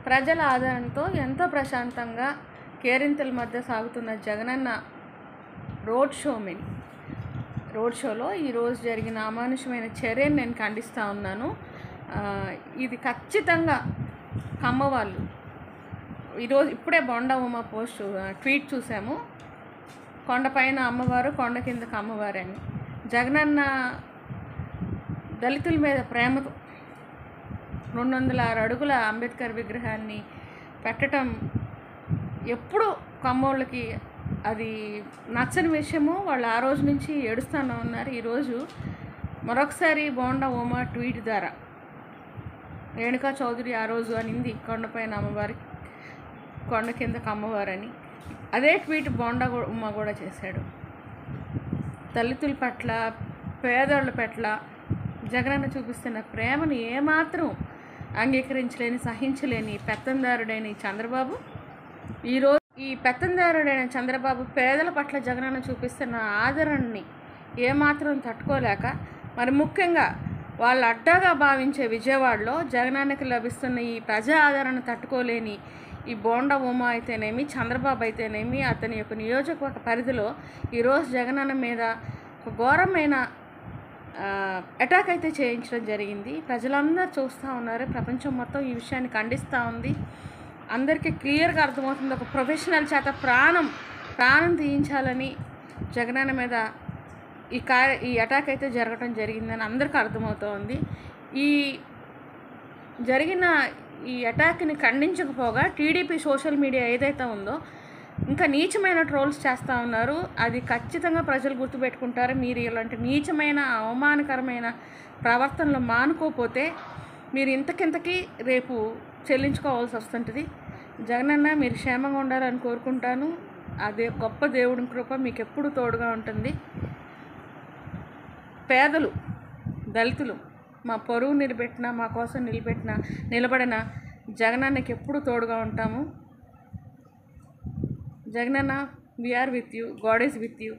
ప్రజల ఆదరణతో ఎంతో ప్రశాంతంగా కేరింతల మధ్య సాగుతున్న జగనన్న రోడ్ షోలో ఈరోజు జరిగిన అమానుషమైన చర్యను నేను ఖండిస్తూ ఉన్నాను. ఇది ఖచ్చితంగా కమ్మవాళ్ళు ఈరోజు ఇప్పుడే బొండా ఉమా ట్వీట్ చూసాము. కొండపైన అమ్మవారు, కొండ కిందకు అమ్మవారు అని. జగనన్న దళితుల మీద ప్రేమతో 206 అడుగుల అంబేద్కర్ విగ్రహాన్ని పెట్టడం ఎప్పుడు కమ్మోళ్ళకి అది నచ్చని విషయము. వాళ్ళు ఆ రోజు నుంచి ఏడుస్తూనే ఉన్నారు. ఈరోజు మరొకసారి బోండా ఉమా ట్వీట్ ద్వారా రేణుకా చౌదరి ఆ రోజు అనింది కొండపైన అమ్మవారి, కొండ కిందకు అమ్మవారని. అదే ట్వీట్ బోండా ఉమా కూడా చేశాడు. దళితుల పట్ల, పేదోళ్ళ పట్ల జగనన్న చూపిస్తున్న ప్రేమను ఏమాత్రం అంగీకరించలేని, సహించలేని పెత్తందారుడైన చంద్రబాబు ఈరోజు ఈ పెత్తందారుడైన చంద్రబాబు పేదల పట్ల జగనన్న చూపిస్తున్న ఆదరణని ఏమాత్రం తట్టుకోలేక, మరి ముఖ్యంగా వాళ్ళు అడ్డాగా భావించే విజయవాడలో జగనన్నకి లభిస్తున్న ఈ ప్రజా ఆదరణ తట్టుకోలేని ఈ బోండా ఉమా అయితేనేమి, చంద్రబాబు అయితేనేమి, అతని యొక్క నియోజకవర్గ పరిధిలో ఈరోజు జగనన్న మీద ఒక ఘోరమైన అటాక్ అయితే చేయించడం జరిగింది. ప్రజలందరూ చూస్తూ ఉన్నారు. ప్రపంచం మొత్తం ఈ విషయాన్ని ఖండిస్తూ ఉంది. అందరికీ క్లియర్గా అర్థమవుతుంది. ఒక ప్రొఫెషనల్ చేత ప్రాణం తీయించాలని జగనన్న మీద ఈ అటాక్ అయితే జరగడం జరిగిందని అందరికీ అర్థమవుతోంది. ఈ జరిగిన ఈ అటాక్ని ఖండించకపోగా టీడీపీ సోషల్ మీడియా ఏదైతే ఉందో ఇంకా నీచమైన ట్రోల్స్ చేస్తూ ఉన్నారు. అది ఖచ్చితంగా ప్రజలు గుర్తుపెట్టుకుంటారు. మీరు ఇలాంటి నీచమైన, అవమానకరమైన ప్రవర్తనలు మానుకోకపోతే మీరు ఇంతకింతకి రేపు చెల్లించుకోవాల్సి వస్తుంటుంది. జగనన్న మీరు క్షేమంగా ఉండాలని కోరుకుంటాను. అదే గొప్ప దేవుడి కృప మీకు ఎప్పుడు తోడుగా ఉంటుంది. పేదలు, దళితులు మా పరువు నిలబెట్టిన, మా కోసం నిలబడిన జగనన్నకి ఎప్పుడు తోడుగా ఉంటాము. Jagananna, we are with you. God is with you.